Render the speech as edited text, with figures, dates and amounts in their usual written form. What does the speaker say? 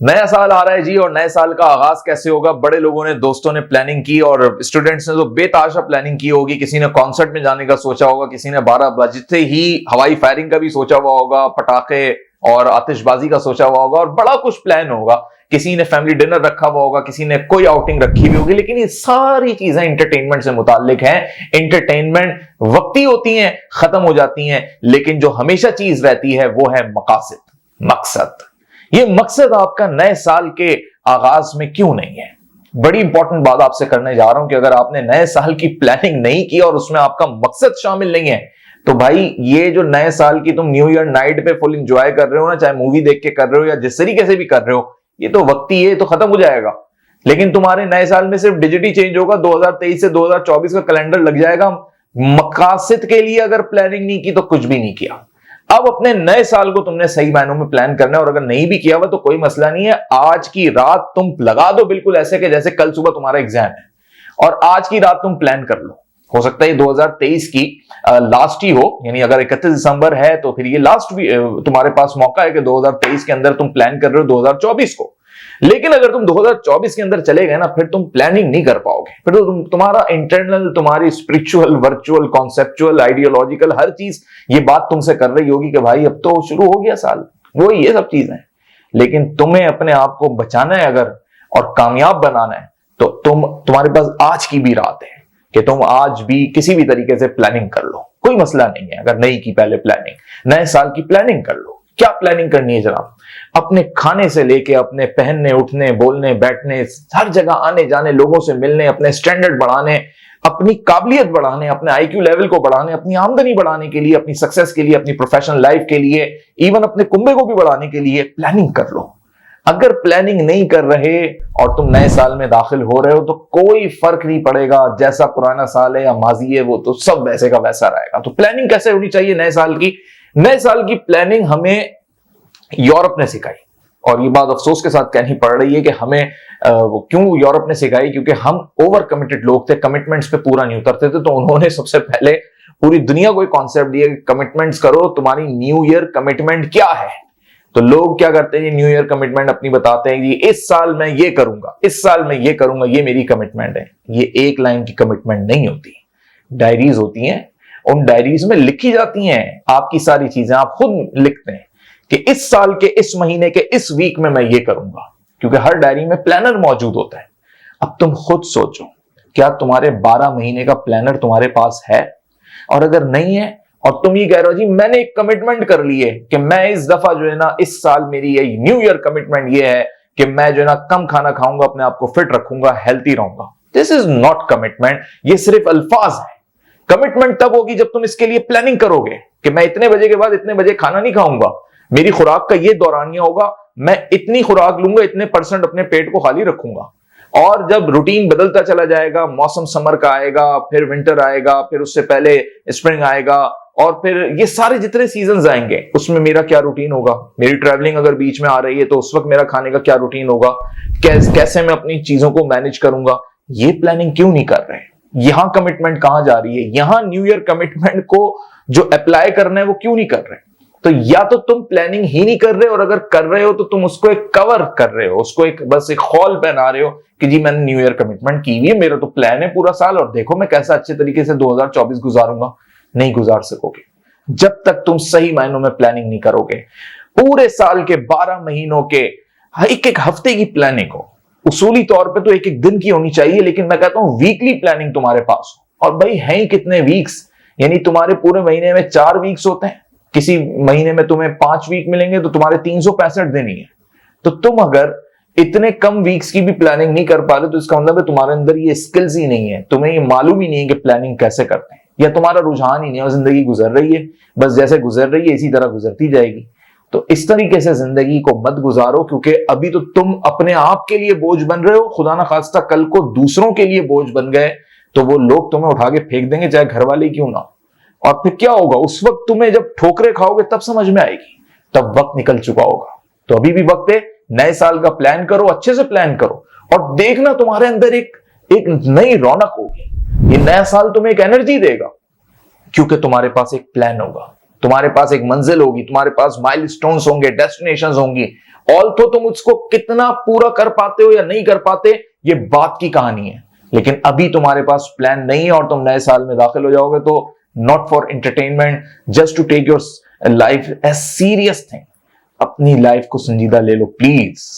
नया साल आ रहा है जी, और नए साल का आगाज कैसे होगा? बड़े लोगों ने, दोस्तों ने प्लानिंग की और स्टूडेंट्स ने तो बेताशा प्लानिंग की होगी। किसी ने कॉन्सर्ट में जाने का सोचा होगा, किसी ने 12 बजते ही हवाई फायरिंग का भी सोचा हुआ होगा, पटाखे और आतिशबाजी का सोचा हुआ होगा, और बड़ा कुछ प्लान होगा। किसी ने फैमिली डिनर रखा हुआ होगा, किसी ने कोई आउटिंग रखी हुई होगी। लेकिन ये सारी चीजें एंटरटेनमेंट से मुताल्लिक हैं। एंटरटेनमेंट वक्ती होती हैं, खत्म हो जाती हैं, लेकिन जो हमेशा चीज रहती है वो है मकासद, मकसद। ये मकसद आपका नए साल के आगाज में क्यों नहीं है? बड़ी इंपॉर्टेंट बात आपसे करने जा रहा हूं कि अगर आपने नए साल की प्लानिंग नहीं की और उसमें आपका मकसद शामिल नहीं है, तो भाई ये जो नए साल की तुम न्यू ईयर नाइट पे फुल एंजॉय कर रहे हो ना, चाहे मूवी देख के कर रहे हो या जिस तरीके से भी कर रहे हो, ये तो वक्ती है, तो खत्म हो जाएगा। लेकिन तुम्हारे नए साल में सिर्फ डिजिट ही चेंज होगा। 2023 से 2024 का कैलेंडर लग जाएगा। मकासद के लिए अगर प्लानिंग नहीं की तो कुछ भी नहीं किया। अब अपने नए साल को तुमने सही मायनों में प्लान करना है, और अगर नहीं भी किया हुआ तो कोई मसला नहीं है। आज की रात तुम लगा दो बिल्कुल ऐसे कि जैसे कल सुबह तुम्हारा एग्जाम है, और आज की रात तुम प्लान कर लो। हो सकता है 2023 की लास्ट ही हो, यानी अगर 31 दिसंबर है तो फिर ये लास्ट भी तुम्हारे पास मौका है कि 2023 के अंदर तुम प्लान कर रहे हो 2024 को। लेकिन अगर तुम 2024 के अंदर चले गए ना, फिर तुम प्लानिंग नहीं कर पाओगे। फिर तो तुम्हारा इंटरनल, तुम्हारी स्पिरिचुअल, वर्चुअल, कॉन्सेप्चुअल, आइडियोलॉजिकल हर चीज ये बात तुमसे कर रही होगी कि भाई अब तो शुरू हो गया साल, वो ये सब चीजें। लेकिन तुम्हें अपने आप को बचाना है अगर, और कामयाब बनाना है, तो तुम्हारे पास आज की भी रात है कि तुम आज भी किसी भी तरीके से प्लानिंग कर लो। कोई मसला नहीं है अगर नहीं की पहले प्लानिंग। नए साल की प्लानिंग कर लो। क्या प्लानिंग करनी है जनाब? अपने खाने से लेके अपने पहनने, उठने, बोलने, बैठने, हर जगह आने जाने, लोगों से मिलने, अपने स्टैंडर्ड बढ़ाने, अपनी काबिलियत बढ़ाने, अपने आईक्यू लेवल को बढ़ाने, अपनी आमदनी बढ़ाने के लिए, अपनी सक्सेस के लिए, अपनी प्रोफेशनल लाइफ के लिए, इवन अपने कुंबे को भी बढ़ाने के लिए प्लानिंग कर लो। अगर प्लानिंग नहीं कर रहे और तुम नए साल में दाखिल हो रहे हो तो कोई फर्क नहीं पड़ेगा। जैसा पुराना साल है या माजी है वो तो सब वैसे का वैसा रहेगा। तो प्लानिंग कैसे होनी चाहिए नए साल की? नए साल की प्लानिंग हमें यूरोप ने सिखाई, और ये बात अफसोस के साथ कहनी पड़ रही है कि हमें क्यों यूरोप ने सिखाई, क्योंकि हम ओवर कमिटेड लोग थे, कमिटमेंट्स पे पूरा नहीं उतरते थे। तो उन्होंने सबसे पहले पूरी दुनिया को एक कॉन्सेप्ट दिया कि कमिटमेंट्स करो, तुम्हारी न्यू ईयर कमिटमेंट क्या है। तो लोग क्या करते हैं, न्यू ईयर कमिटमेंट अपनी बताते हैं कि इस साल मैं ये करूंगा, इस साल मैं ये करूंगा, ये मेरी कमिटमेंट है। ये एक लाइन की कमिटमेंट नहीं होती, डायरीज होती हैं। उन डायरीज में लिखी जाती हैं आपकी सारी चीजें। आप खुद लिखते हैं कि इस साल के इस महीने के इस वीक में मैं ये करूंगा, क्योंकि हर डायरी में प्लानर मौजूद होता है। अब तुम खुद सोचो, क्या तुम्हारे 12 महीने का प्लानर तुम्हारे पास है? और अगर नहीं है और तुम ये कह रहे हो जी मैंने एक कमिटमेंट कर ली है कि मैं इस दफा जो है ना, इस साल मेरी ये न्यू ईयर कमिटमेंट ये है कि मैं जो है ना कम खाना खाऊंगा, अपने आप को फिट रखूंगा, हेल्थी रहूंगा। दिस इज नॉट कमिटमेंट, ये सिर्फ अल्फाज है। कमिटमेंट तब होगी जब तुम इसके लिए प्लानिंग करोगे कि मैं इतने बजे के बाद इतने बजे खाना नहीं खाऊंगा, मेरी खुराक का ये दौरानिया होगा, मैं इतनी खुराक लूंगा, इतने % अपने पेट को खाली रखूंगा। और जब रूटीन बदलता चला जाएगा, मौसम समर का आएगा, फिर विंटर आएगा, फिर उससे पहले स्प्रिंग आएगा, और फिर ये सारे जितने सीजन्स आएंगे उसमें मेरा क्या रूटीन होगा। मेरी ट्रैवलिंग अगर बीच में आ रही है तो उस वक्त मेरा खाने का क्या रूटीन होगा, कैसे मैं अपनी चीजों को मैनेज करूंगा। ये प्लानिंग क्यों नहीं कर रहे? यहां कमिटमेंट कहां जा रही है? यहां न्यू ईयर कमिटमेंट को जो अप्लाई करना है वो क्यों नहीं कर रहे? तो या तो तुम प्लानिंग ही नहीं कर रहे, और अगर कर रहे हो तो तुम उसको एक कवर कर रहे हो, उसको एक बस एक खौल पहना रहे हो कि जी मैंने न्यू ईयर कमिटमेंट की हुई है, मेरा तो प्लान है पूरा साल, और देखो मैं कैसा अच्छे तरीके से 2024 गुजारूंगा। नहीं गुजार सकोगे जब तक तुम सही मायनों में प्लानिंग नहीं करोगे। पूरे साल के 12 महीनों के एक एक हफ्ते की प्लानिंग हो, उसूली तौर पे तो एक एक दिन की होनी चाहिए, लेकिन मैं कहता हूं वीकली प्लानिंग तुम्हारे पास हो। और भाई है ही कितने वीक्स, यानी तुम्हारे पूरे महीने में 4 वीक्स होते हैं, किसी महीने में तुम्हें 5 वीक मिलेंगे, तो तुम्हारे 365 दिन ही है। तो तुम अगर इतने कम वीक्स की भी प्लानिंग नहीं कर पा रहे तो इसका मतलब है तुम्हारे अंदर ये स्किल्स ही नहीं है, तुम्हें ये मालूम ही नहीं है कि प्लानिंग कैसे करते हैं, या तुम्हारा रुझान ही नहीं है, जिंदगी गुजर रही है, बस जैसे गुजर रही है इसी तरह गुजरती जाएगी। तो इस तरीके से जिंदगी को मत गुजारो, क्योंकि अभी तो तुम अपने आप के लिए बोझ बन रहे हो। खुदा ना खास्ता कल को दूसरों के लिए बोझ बन गए तो वो लोग तुम्हें उठा के फेंक देंगे, चाहे घर वाले क्यों ना। और फिर क्या होगा उस वक्त? तुम्हें जब ठोकरे खाओगे तब समझ में आएगी, तब वक्त निकल चुका होगा। तो अभी भी वक्त है, नए साल का प्लान करो, अच्छे से प्लान करो, और देखना तुम्हारे अंदर एक नई रौनक होगी। ये नया साल तुम्हें एक एनर्जी देगा, क्योंकि तुम्हारे पास एक प्लान होगा, तुम्हारे पास एक मंजिल होगी, तुम्हारे पास माइलस्टोन्स होंगे, डेस्टिनेशंस होंगी, ऑल्थो तुम उसको कितना पूरा कर पाते हो या नहीं कर पाते, ये बात की कहानी है, लेकिन अभी तुम्हारे पास प्लान नहीं है और तुम नए साल में दाखिल हो जाओगे तो not for entertainment, just to take your life as serious thing. अपनी लाइफ को संजीदा ले लो प्लीज।